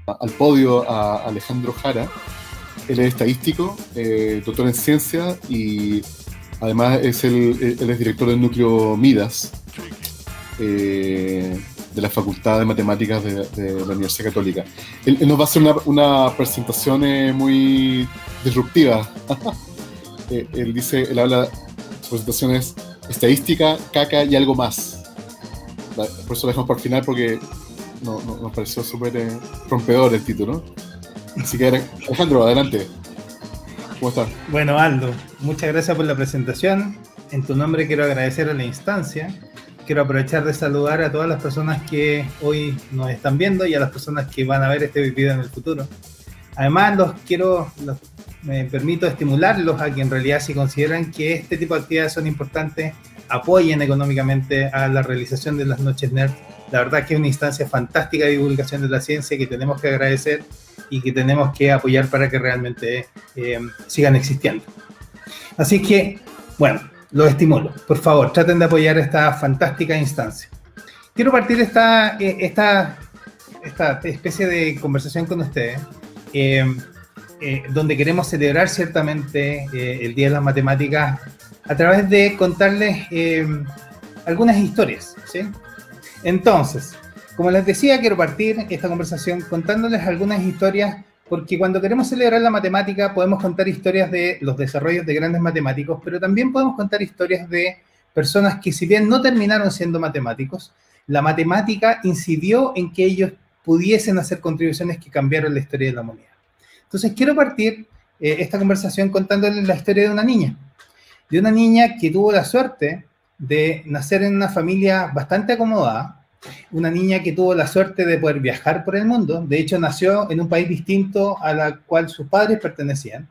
al podio a Alejandro Jara. Él es estadístico, doctor en ciencia y además él es director del núcleo Midas, de la Facultad de Matemáticas de la Universidad Católica. Él nos va a hacer una presentación muy disruptiva. Él habla, su presentación es estadística, caca y algo más. Por eso lo dejamos para el final porque nos pareció súper rompedor el título. Así que Alejandro, adelante. ¿Cómo estás? Bueno, Aldo, muchas gracias por la presentación. En tu nombre quiero agradecer a la instancia. Quiero aprovechar de saludar a todas las personas que hoy nos están viendo y a las personas que van a ver este video en el futuro. Además, me permito estimularlos a que en realidad, si consideran que este tipo de actividades son importantes, apoyen económicamente a la realización de las Noches Nerd. La verdad es que es una instancia fantástica de divulgación de la ciencia que tenemos que agradecer y que tenemos que apoyar para que realmente sigan existiendo. Así que, bueno, los estimulo. Por favor, traten de apoyar esta fantástica instancia. Quiero partir esta especie de conversación con ustedes, donde queremos celebrar ciertamente el Día de las Matemáticas a través de contarles algunas historias, ¿sí? Entonces, como les decía, quiero partir esta conversación contándoles algunas historias, porque cuando queremos celebrar la matemática podemos contar historias de los desarrollos de grandes matemáticos, pero también podemos contar historias de personas que, si bien no terminaron siendo matemáticos, la matemática incidió en que ellos pudiesen hacer contribuciones que cambiaron la historia de la humanidad. Entonces, quiero partir esta conversación contándoles la historia de una niña que tuvo la suerte de nacer en una familia bastante acomodada, una niña que tuvo la suerte de poder viajar por el mundo. De hecho, nació en un país distinto a la cual sus padres pertenecían,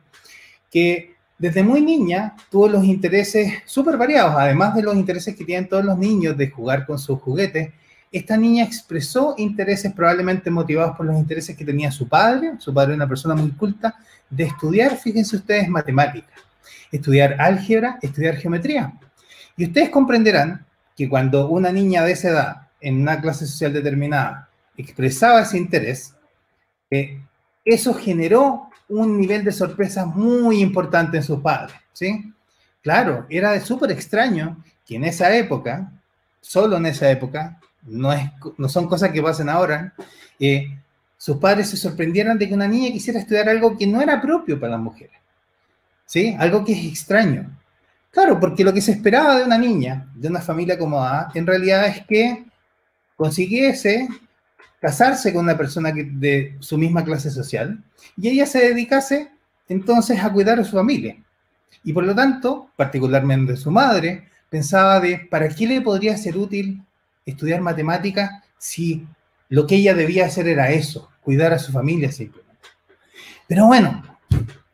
que desde muy niña tuvo los intereses súper variados, además de los intereses que tienen todos los niños de jugar con sus juguetes. Esta niña expresó intereses probablemente motivados por los intereses que tenía su padre era una persona muy culta, de estudiar, fíjense ustedes, matemáticas, estudiar álgebra, estudiar geometría. Y ustedes comprenderán que cuando una niña de esa edad, en una clase social determinada, expresaba ese interés, eso generó un nivel de sorpresa muy importante en sus padres, ¿sí? Claro, era súper extraño que en esa época, solo en esa época, no son cosas que pasen ahora, sus padres se sorprendieran de que una niña quisiera estudiar algo que no era propio para las mujeres, ¿sí? Algo que es extraño. Claro, porque lo que se esperaba de una niña, de una familia acomodada, en realidad es que consiguiese casarse con una persona de su misma clase social y ella se dedicase entonces a cuidar a su familia. Y por lo tanto, particularmente su madre, pensaba de ¿para qué le podría ser útil estudiar matemáticas si lo que ella debía hacer era eso, cuidar a su familia simplemente? Pero bueno,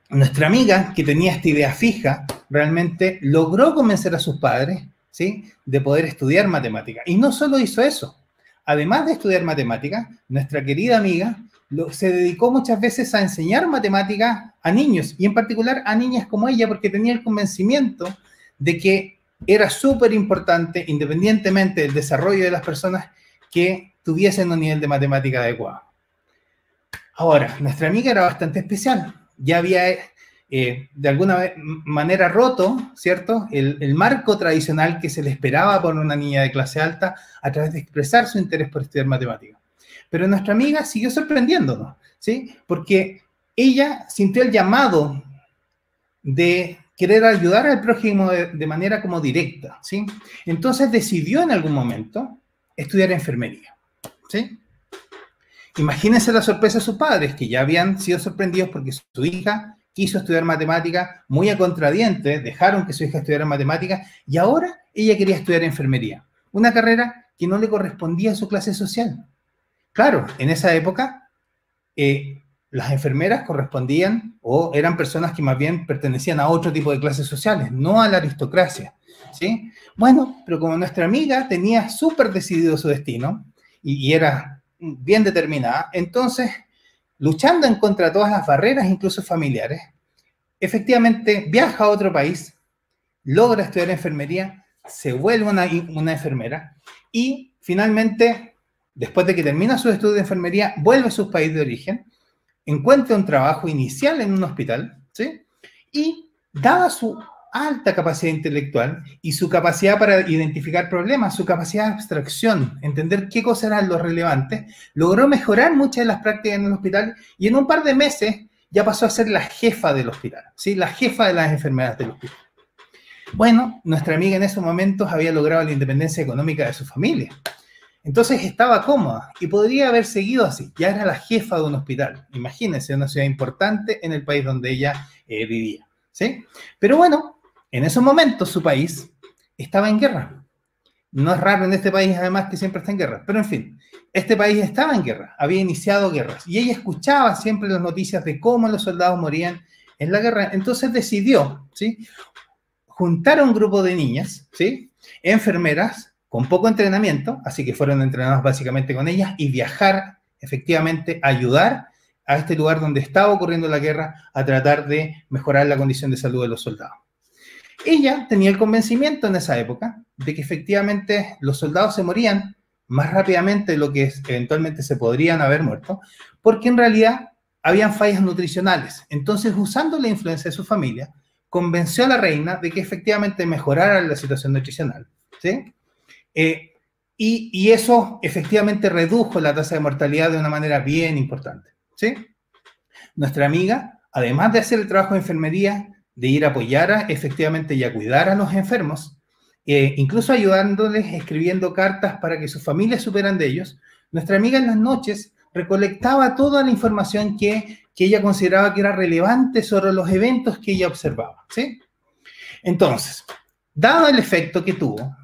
nuestra amiga, que tenía esta idea fija, realmente logró convencer a sus padres, ¿sí?, de poder estudiar matemáticas. Y no solo hizo eso. Además de estudiar matemáticas, nuestra querida amiga se dedicó muchas veces a enseñar matemáticas a niños, y en particular a niñas como ella, porque tenía el convencimiento de que era súper importante, independientemente del desarrollo de las personas, que tuviesen un nivel de matemática adecuado. Ahora, nuestra amiga era bastante especial. Ya había de alguna manera roto, ¿cierto?, el marco tradicional que se le esperaba por una niña de clase alta a través de expresar su interés por estudiar matemáticas. Pero nuestra amiga siguió sorprendiéndonos, ¿sí?, porque ella sintió el llamado de querer ayudar al prójimo de manera como directa, ¿sí? Entonces decidió en algún momento estudiar enfermería, ¿sí? Imagínense la sorpresa de sus padres, que ya habían sido sorprendidos porque su hija quiso estudiar matemáticas, muy a contradientes, dejaron que su hija estudiara matemáticas, y ahora ella quería estudiar enfermería, una carrera que no le correspondía a su clase social. Claro, en esa época, las enfermeras correspondían o eran personas que más bien pertenecían a otro tipo de clases sociales, no a la aristocracia, ¿sí? Bueno, pero como nuestra amiga tenía súper decidido su destino y era bien determinada, entonces, luchando en contra de todas las barreras, incluso familiares, efectivamente viaja a otro país, logra estudiar enfermería, se vuelve una enfermera y finalmente después de que termina sus estudios de enfermería, vuelve a su país de origen, encuentra un trabajo inicial en un hospital, ¿sí? Y dada su alta capacidad intelectual y su capacidad para identificar problemas, su capacidad de abstracción, entender qué cosas eran lo relevantes, logró mejorar muchas de las prácticas en el hospital y en un par de meses ya pasó a ser la jefa del hospital, ¿sí? La jefa de las enfermeras del hospital. Bueno, nuestra amiga en esos momentos había logrado la independencia económica de su familia. Entonces estaba cómoda y podría haber seguido así. Ya era la jefa de un hospital. Imagínense, una ciudad importante en el país donde ella vivía, ¿sí? Pero bueno, en esos momentos su país estaba en guerra. No es raro en este país, además, que siempre está en guerra. Pero en fin, este país estaba en guerra, había iniciado guerras. Y ella escuchaba siempre las noticias de cómo los soldados morían en la guerra. Entonces decidió, ¿sí?, juntar a un grupo de niñas, ¿sí?, enfermeras, con poco entrenamiento, así que fueron entrenadas básicamente con ellas, y viajar, efectivamente, a ayudar a este lugar donde estaba ocurriendo la guerra, a tratar de mejorar la condición de salud de los soldados. Ella tenía el convencimiento en esa época de que efectivamente los soldados se morían más rápidamente de lo que eventualmente se podrían haber muerto, porque en realidad habían fallas nutricionales. Entonces, usando la influencia de su familia, convenció a la reina de que efectivamente mejorara la situación nutricional, ¿sí? Y eso efectivamente redujo la tasa de mortalidad de una manera bien importante, ¿sí? Nuestra amiga, además de hacer el trabajo de enfermería, de ir a apoyar efectivamente y a cuidar a los enfermos, incluso ayudándoles, escribiendo cartas para que sus familias supieran de ellos, nuestra amiga en las noches recolectaba toda la información que ella consideraba que era relevante sobre los eventos que ella observaba, ¿sí? Entonces, dado el efecto que tuvo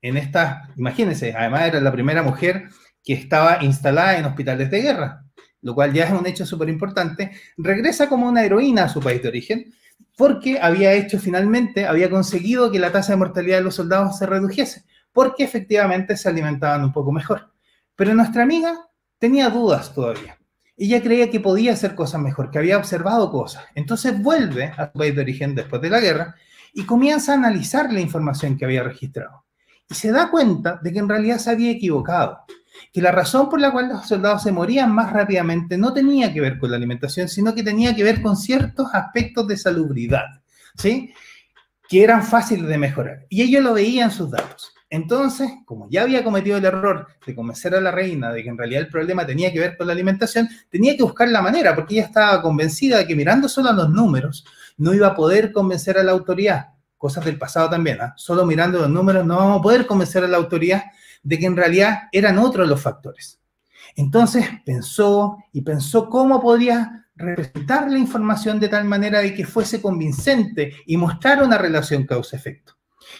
en esta, imagínense, además era la primera mujer que estaba instalada en hospitales de guerra, lo cual ya es un hecho súper importante, regresa como una heroína a su país de origen, porque había conseguido que la tasa de mortalidad de los soldados se redujese, porque efectivamente se alimentaban un poco mejor. Pero nuestra amiga tenía dudas todavía. Ella creía que podía hacer cosas mejor, que había observado cosas. Entonces vuelve a su país de origen después de la guerra y comienza a analizar la información que había registrado. Y se da cuenta de que en realidad se había equivocado, que la razón por la cual los soldados se morían más rápidamente no tenía que ver con la alimentación, sino que tenía que ver con ciertos aspectos de salubridad, ¿sí?, que eran fáciles de mejorar. Y ellos lo veían en sus datos. Entonces, como ya había cometido el error de convencer a la reina de que en realidad el problema tenía que ver con la alimentación, tenía que buscar la manera, porque ella estaba convencida de que mirando solo a los números no iba a poder convencer a la autoridad. Cosas del pasado también, ¿eh? Solo mirando los números no vamos a poder convencer a la autoridad de que en realidad eran otros los factores. Entonces pensó cómo podría representar la información de tal manera de que fuese convincente y mostrara una relación causa-efecto.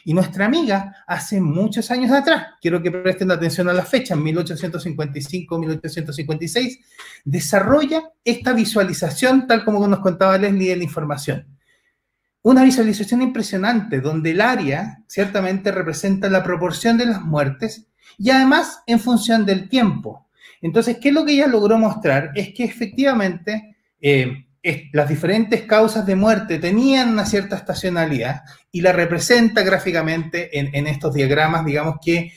Y nuestra amiga, hace muchos años atrás, quiero que presten atención a la fecha, en 1855-1856, desarrolla esta visualización, tal como nos contaba Leslie, de la información. Una visualización impresionante, donde el área ciertamente representa la proporción de las muertes y además en función del tiempo. Entonces, ¿qué es lo que ella logró mostrar? Es que efectivamente las diferentes causas de muerte tenían una cierta estacionalidad y la representa gráficamente en estos diagramas, digamos, que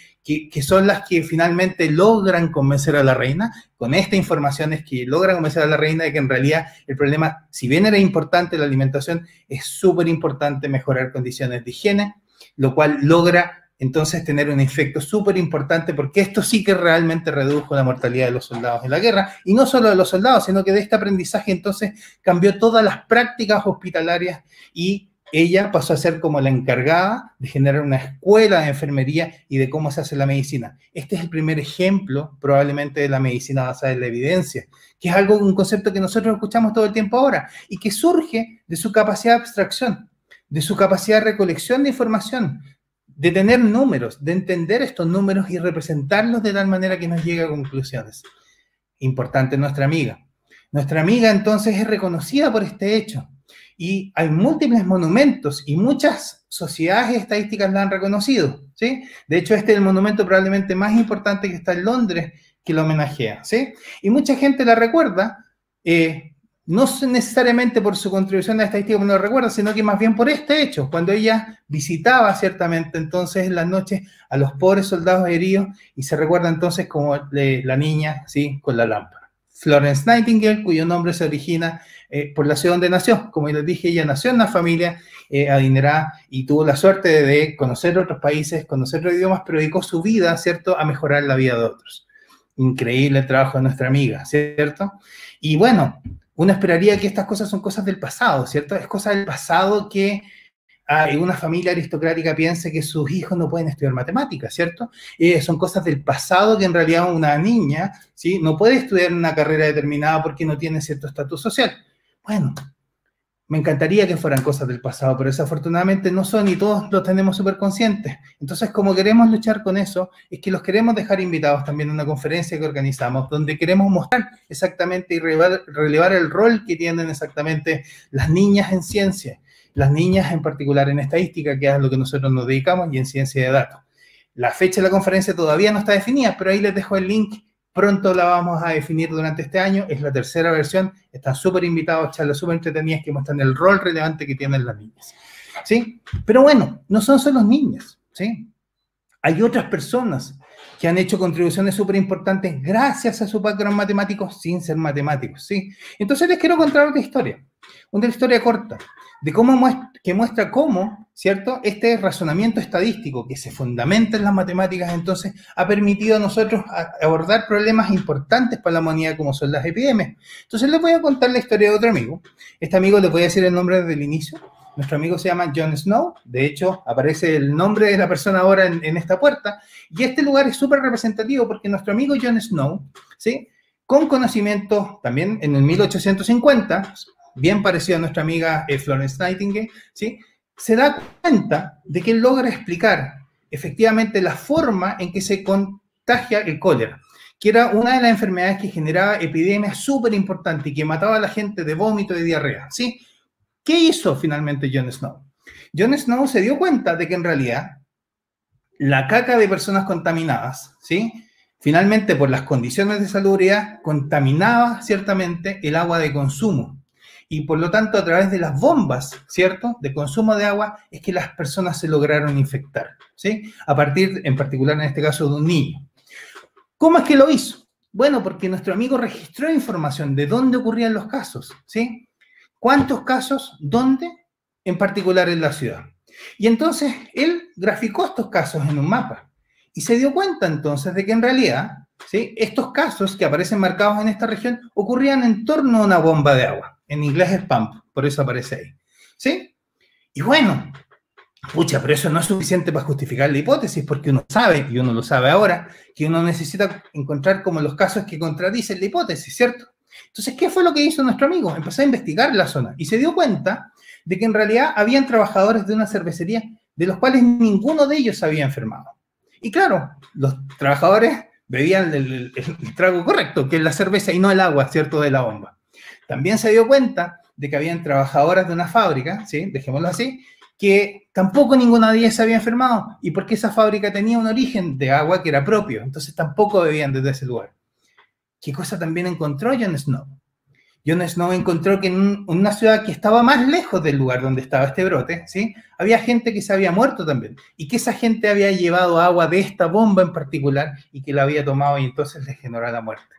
son las que finalmente logran convencer a la reina. Con esta información es que logran convencer a la reina de que en realidad el problema, si bien era importante la alimentación, es súper importante mejorar condiciones de higiene, lo cual logra entonces tener un efecto súper importante, porque esto sí que realmente redujo la mortalidad de los soldados en la guerra, y no solo de los soldados, sino que de este aprendizaje entonces cambió todas las prácticas hospitalarias y ella pasó a ser como la encargada de generar una escuela de enfermería y de cómo se hace la medicina. Este es el primer ejemplo, probablemente, de la medicina basada en la evidencia, que es un concepto que nosotros escuchamos todo el tiempo ahora y que surge de su capacidad de abstracción, de su capacidad de recolección de información, de tener números, de entender estos números y representarlos de tal manera que nos llegue a conclusiones. Importante nuestra amiga. Nuestra amiga, entonces, es reconocida por este hecho. Y hay múltiples monumentos y muchas sociedades estadísticas la han reconocido, ¿sí? De hecho, este es el monumento probablemente más importante que está en Londres, que la homenajea, ¿sí? Y mucha gente la recuerda, no necesariamente por su contribución a la estadística, no lo recuerdo, sino que más bien por este hecho, cuando ella visitaba ciertamente entonces en las noches a los pobres soldados heridos, y se recuerda entonces como la niña, ¿sí?, con la lámpara. Florence Nightingale, cuyo nombre se origina por la ciudad donde nació. Como les dije, ella nació en una familia adinerada y tuvo la suerte de conocer otros países, conocer otros idiomas, pero dedicó su vida, ¿cierto?, a mejorar la vida de otros. Increíble el trabajo de nuestra amiga, ¿cierto? Y bueno, uno esperaría que estas cosas son cosas del pasado, ¿cierto? Es cosa del pasado que una familia aristocrática piense que sus hijos no pueden estudiar matemáticas, ¿cierto? Son cosas del pasado que en realidad una niña, ¿sí?, no puede estudiar una carrera determinada porque no tiene cierto estatus social. Bueno, me encantaría que fueran cosas del pasado, pero desafortunadamente no son y todos lo tenemos súper conscientes. Entonces, como queremos luchar con eso, es que los queremos dejar invitados también a una conferencia que organizamos, donde queremos mostrar exactamente y relevar el rol que tienen exactamente las niñas en ciencia, las niñas en particular en estadística, que es a lo que nosotros nos dedicamos, y en ciencia de datos. La fecha de la conferencia todavía no está definida, pero ahí les dejo el link. Pronto la vamos a definir durante este año, es la tercera versión, están súper invitados, charlas súper entretenidas que muestran el rol relevante que tienen las niñas, ¿sí? Pero bueno, no son solo niñas, ¿sí? Hay otras personas que han hecho contribuciones súper importantes gracias a su background matemático sin ser matemáticos, ¿sí? Entonces les quiero contar otra historia, una historia corta, de cómo que muestra cómo, ¿cierto?, este razonamiento estadístico que se fundamenta en las matemáticas, entonces, ha permitido a nosotros abordar problemas importantes para la humanidad como son las epidemias. Entonces les voy a contar la historia de otro amigo. Este amigo les voy a decir el nombre desde el inicio. Nuestro amigo se llama John Snow. De hecho, aparece el nombre de la persona ahora en esta puerta. Y este lugar es súper representativo porque nuestro amigo John Snow, ¿sí?, con conocimiento también en el 1850, bien parecido a nuestra amiga Florence Nightingale, ¿sí?, se da cuenta de que él logra explicar efectivamente la forma en que se contagia el cólera, que era una de las enfermedades que generaba epidemias súper importantes y que mataba a la gente de vómito y diarrea, ¿sí? ¿Qué hizo finalmente John Snow? John Snow se dio cuenta de que en realidad la caca de personas contaminadas, ¿sí?, finalmente por las condiciones de salubridad contaminaba ciertamente el agua de consumo. Y por lo tanto, a través de las bombas, ¿cierto?, de consumo de agua, es que las personas se lograron infectar, ¿sí? A partir, en particular, en este caso, de un niño. ¿Cómo es que lo hizo? Bueno, porque nuestro amigo registró información de dónde ocurrían los casos, ¿sí? ¿Cuántos casos? ¿Dónde? En particular en la ciudad. Y entonces, él graficó estos casos en un mapa. Y se dio cuenta, entonces, de que en realidad, ¿sí?, estos casos que aparecen marcados en esta región ocurrían en torno a una bomba de agua. En inglés es pump, por eso aparece ahí, ¿sí? Y bueno, pucha, pero eso no es suficiente para justificar la hipótesis, porque uno sabe, y uno lo sabe ahora, que uno necesita encontrar como los casos que contradicen la hipótesis, ¿cierto? Entonces, ¿qué fue lo que hizo nuestro amigo? Empezó a investigar la zona y se dio cuenta de que en realidad habían trabajadores de una cervecería de los cuales ninguno de ellos se había enfermado. Y claro, los trabajadores bebían el trago correcto, que es la cerveza y no el agua, ¿cierto?, de la bomba. También se dio cuenta de que habían trabajadoras de una fábrica, ¿sí?, dejémoslo así, que tampoco ninguna de ellas se había enfermado, y porque esa fábrica tenía un origen de agua que era propio, entonces tampoco bebían desde ese lugar. ¿Qué cosa también encontró John Snow? John Snow encontró que en una ciudad que estaba más lejos del lugar donde estaba este brote, ¿sí?, había gente que se había muerto también, y que esa gente había llevado agua de esta bomba en particular, y que la había tomado y entonces les generó la muerte.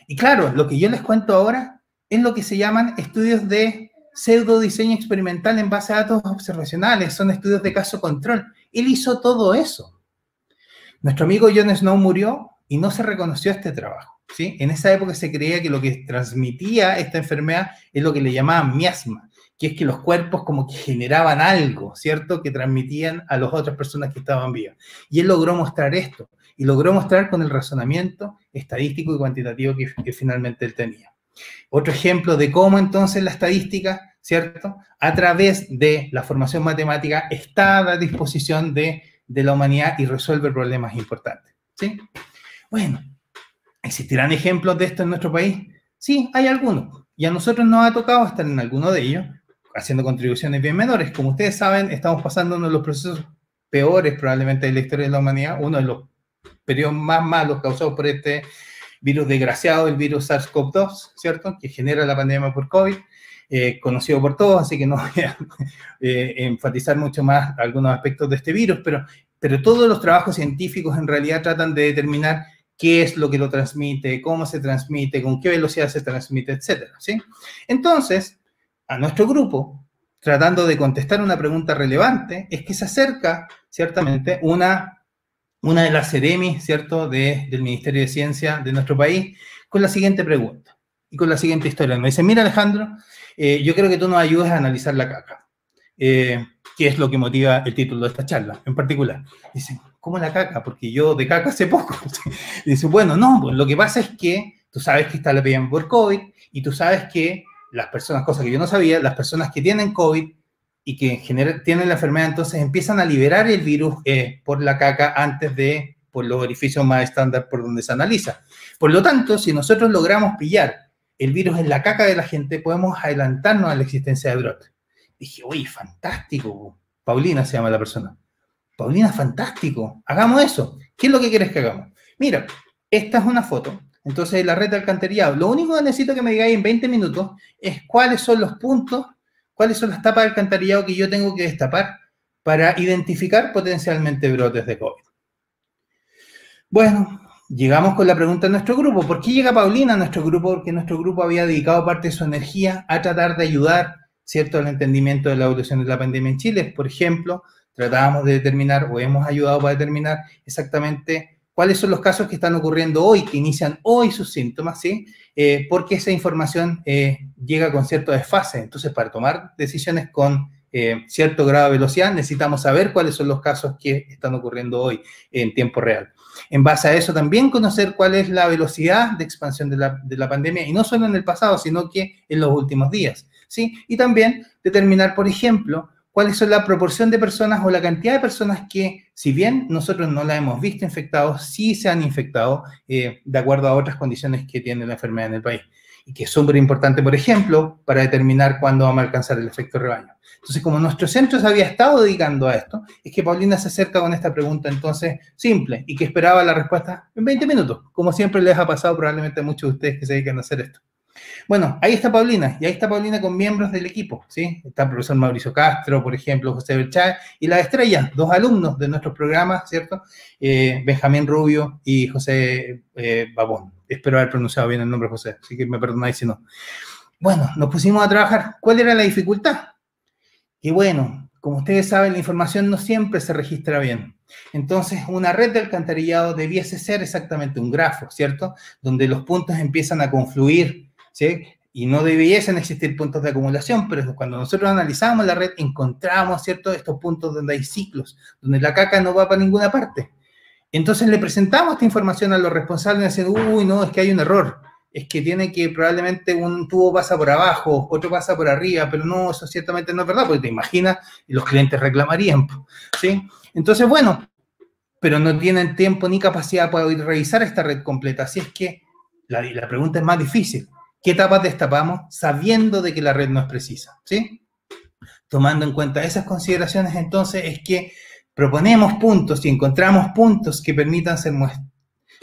Y claro, lo que yo les cuento ahora es lo que se llaman estudios de pseudo diseño experimental en base a datos observacionales, son estudios de caso control. Él hizo todo eso. Nuestro amigo John Snow murió y no se reconoció este trabajo, ¿sí? En esa época se creía que lo que transmitía esta enfermedad es lo que le llamaban miasma, que es que los cuerpos como que generaban algo, ¿cierto?, que transmitían a las otras personas que estaban vivas. Y él logró mostrar esto, y logró mostrar con el razonamiento estadístico y cuantitativo que finalmente él tenía. Otro ejemplo de cómo entonces la estadística, ¿cierto?, a través de la formación matemática está a la disposición de la humanidad y resuelve problemas importantes, ¿sí? Bueno, ¿existirán ejemplos de esto en nuestro país? Sí, hay algunos. Y a nosotros nos ha tocado estar en alguno de ellos, haciendo contribuciones bien menores. Como ustedes saben, estamos pasando uno de los procesos peores probablemente de la historia de la humanidad, uno de los periodos más malos causados por este virus desgraciado, el virus SARS-CoV-2, ¿cierto? Que genera la pandemia por COVID, conocido por todos, así que no voy a enfatizar mucho más algunos aspectos de este virus, pero todos los trabajos científicos en realidad tratan de determinar qué es lo que lo transmite, cómo se transmite, con qué velocidad se transmite, etcétera, ¿sí? Entonces, a nuestro grupo, tratando de contestar una pregunta relevante, es que se acerca, ciertamente, una de las seremis, ¿cierto?, del Ministerio de Ciencia de nuestro país, con la siguiente pregunta y con la siguiente historia. Me dice, mira, Alejandro, yo creo que tú nos ayudes a analizar la caca, que es lo que motiva el título de esta charla en particular. Dice, ¿cómo la caca? Porque yo de caca sé poco. Dice, bueno, no, pues lo que pasa es que tú sabes que está la epidemia por COVID y tú sabes que las personas, cosa que yo no sabía, las personas que tienen COVID y que tienen la enfermedad, entonces empiezan a liberar el virus por la caca antes de por los orificios más estándar por donde se analiza. Por lo tanto, si nosotros logramos pillar el virus en la caca de la gente, podemos adelantarnos a la existencia de brotes. Dije, oye, fantástico. Paulina se llama la persona. Paulina, fantástico. Hagamos eso. ¿Qué es lo que quieres que hagamos? Mira, esta es una foto. Entonces, la red de alcantarillado. Lo único que necesito que me digáis en 20 minutos es cuáles son los puntos, cuáles son las tapas de alcantarillado que yo tengo que destapar para identificar potencialmente brotes de COVID. Bueno, llegamos con la pregunta a nuestro grupo. ¿Por qué llega Paulina a nuestro grupo? Porque nuestro grupo había dedicado parte de su energía a tratar de ayudar, ¿cierto?, al entendimiento de la evolución de la pandemia en Chile. Por ejemplo, tratábamos de determinar, o hemos ayudado para determinar exactamente cuáles son los casos que están ocurriendo hoy, que inician hoy sus síntomas, ¿sí? Porque esa información llega con cierto desfase. Entonces, para tomar decisiones con cierto grado de velocidad, necesitamos saber cuáles son los casos que están ocurriendo hoy en tiempo real. En base a eso, también conocer cuál es la velocidad de expansión de la pandemia, y no solo en el pasado, sino que en los últimos días, ¿sí? Y también determinar, por ejemplo, cuáles son la proporción de personas o la cantidad de personas que, si bien nosotros no la hemos visto infectados, sí se han infectado de acuerdo a otras condiciones que tiene la enfermedad en el país. Y que es súper importante, por ejemplo, para determinar cuándo vamos a alcanzar el efecto rebaño. Entonces, como nuestro centro se había estado dedicando a esto, es que Paulina se acerca con esta pregunta, entonces, simple, y que esperaba la respuesta en 20 minutos, como siempre les ha pasado probablemente a muchos de ustedes que se dedican a hacer esto. Bueno, ahí está Paulina, y ahí está Paulina con miembros del equipo, ¿sí? Está el profesor Mauricio Castro, por ejemplo, José Berchay, y la estrella, dos alumnos de nuestros programas, ¿cierto? Benjamín Rubio y José Babón. Espero haber pronunciado bien el nombre, José, así que me perdonáis si no. Bueno, nos pusimos a trabajar. ¿Cuál era la dificultad? Que bueno, como ustedes saben, la información no siempre se registra bien. Entonces, una red de alcantarillado debiese ser exactamente un grafo, ¿cierto? Donde los puntos empiezan a confluir, ¿sí? Y no debiesen existir puntos de acumulación, pero cuando nosotros analizamos la red, encontramos, ¿cierto?, estos puntos donde hay ciclos, donde la caca no va para ninguna parte. Entonces le presentamos esta información a los responsables y dicen, uy, no, es que hay un error, es que tiene que probablemente un tubo pasa por abajo, otro pasa por arriba, pero no, eso ciertamente no es verdad, porque te imaginas, y los clientes reclamarían, ¿sí? Entonces, bueno, pero no tienen tiempo ni capacidad para revisar esta red completa, así es que la pregunta es más difícil. ¿Qué tapas destapamos sabiendo de que la red no es precisa? ¿Sí? Tomando en cuenta esas consideraciones, entonces, es que proponemos puntos y encontramos puntos que permitan ser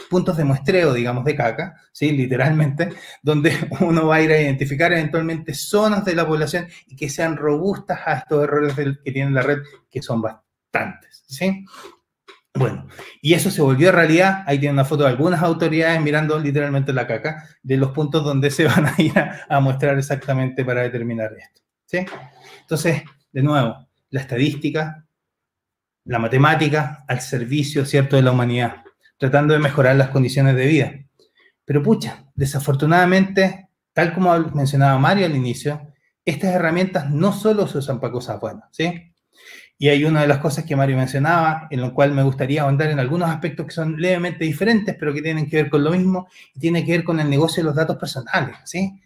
puntos de muestreo, digamos, de caca, ¿sí? Literalmente, donde uno va a ir a identificar eventualmente zonas de la población y que sean robustas a estos errores que tiene la red, que son bastantes, ¿sí? Bueno, y eso se volvió realidad. Ahí tiene una foto de algunas autoridades mirando literalmente la caca, de los puntos donde se van a ir a mostrar exactamente para determinar esto, ¿sí? Entonces, de nuevo, la estadística, la matemática al servicio, ¿cierto?, de la humanidad, tratando de mejorar las condiciones de vida. Pero pucha, desafortunadamente, tal como mencionaba Mario al inicio, estas herramientas no solo se usan para cosas buenas, ¿sí? Y hay una de las cosas que Mario mencionaba, en lo cual me gustaría ahondar en algunos aspectos que son levemente diferentes, pero que tienen que ver con lo mismo, y tiene que ver con el negocio de los datos personales, ¿sí?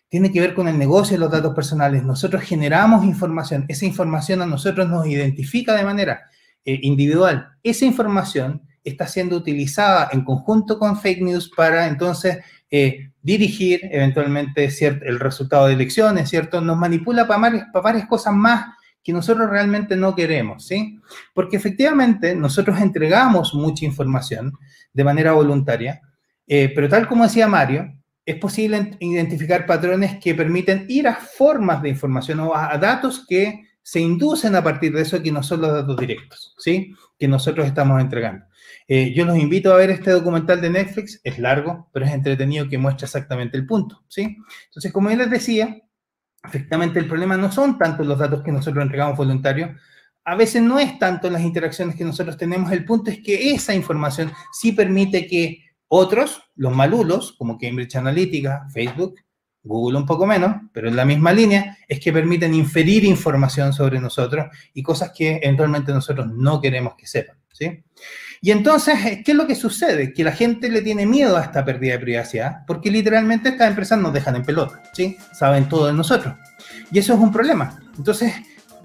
Tiene que ver con el negocio de los datos personales. Nosotros generamos información, esa información a nosotros nos identifica de manera individual. Esa información está siendo utilizada en conjunto con fake news para entonces dirigir eventualmente el resultado de elecciones, ¿cierto? Nos manipula para varias cosas más que nosotros realmente no queremos, ¿sí? Porque efectivamente nosotros entregamos mucha información de manera voluntaria Pero tal como decía Mario, es posible identificar patrones que permiten ir a formas de información o a datos que se inducen a partir de eso, que no son los datos directos, ¿sí? Que nosotros estamos entregando. Yo los invito a ver este documental de Netflix, es largo, pero es entretenido, que muestra exactamente el punto, ¿sí? Entonces, como yo les decía, efectivamente el problema no son tanto los datos que nosotros entregamos voluntarios, a veces no es tanto las interacciones que nosotros tenemos, el punto es que esa información sí permite que otros, los malulos, como Cambridge Analytica, Facebook, Google un poco menos, pero en la misma línea, es que permiten inferir información sobre nosotros y cosas que eventualmente nosotros no queremos que sepan, ¿sí? Y entonces, ¿qué es lo que sucede? Que la gente le tiene miedo a esta pérdida de privacidad, porque literalmente estas empresas nos dejan en pelota, ¿sí? Saben todo de nosotros. Y eso es un problema. Entonces,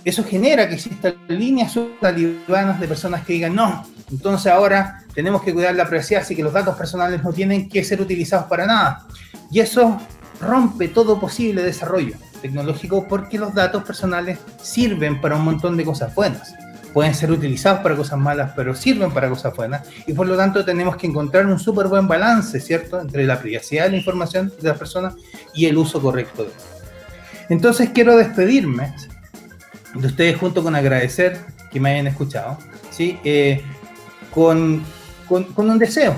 eso genera que existan líneas talibanas de personas que digan, no, entonces ahora tenemos que cuidar la privacidad, así que los datos personales no tienen que ser utilizados para nada. Y eso rompe todo posible desarrollo tecnológico, porque los datos personales sirven para un montón de cosas buenas. Pueden ser utilizados para cosas malas, pero sirven para cosas buenas, y por lo tanto tenemos que encontrar un súper buen balance, ¿cierto?, entre la privacidad de la información de las personas y el uso correcto de ella. Entonces quiero despedirme de ustedes, junto con agradecer que me hayan escuchado, ¿sí? Con un deseo,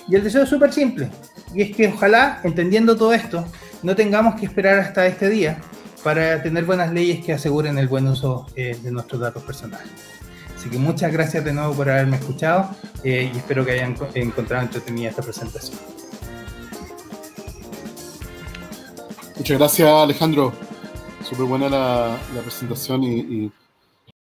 y el deseo es súper simple, y es que ojalá, entendiendo todo esto, no tengamos que esperar hasta este día para tener buenas leyes que aseguren el buen uso de nuestros datos personales. Así que muchas gracias de nuevo por haberme escuchado, y espero que hayan encontrado entretenida esta presentación. Muchas gracias, Alejandro. Súper buena la presentación y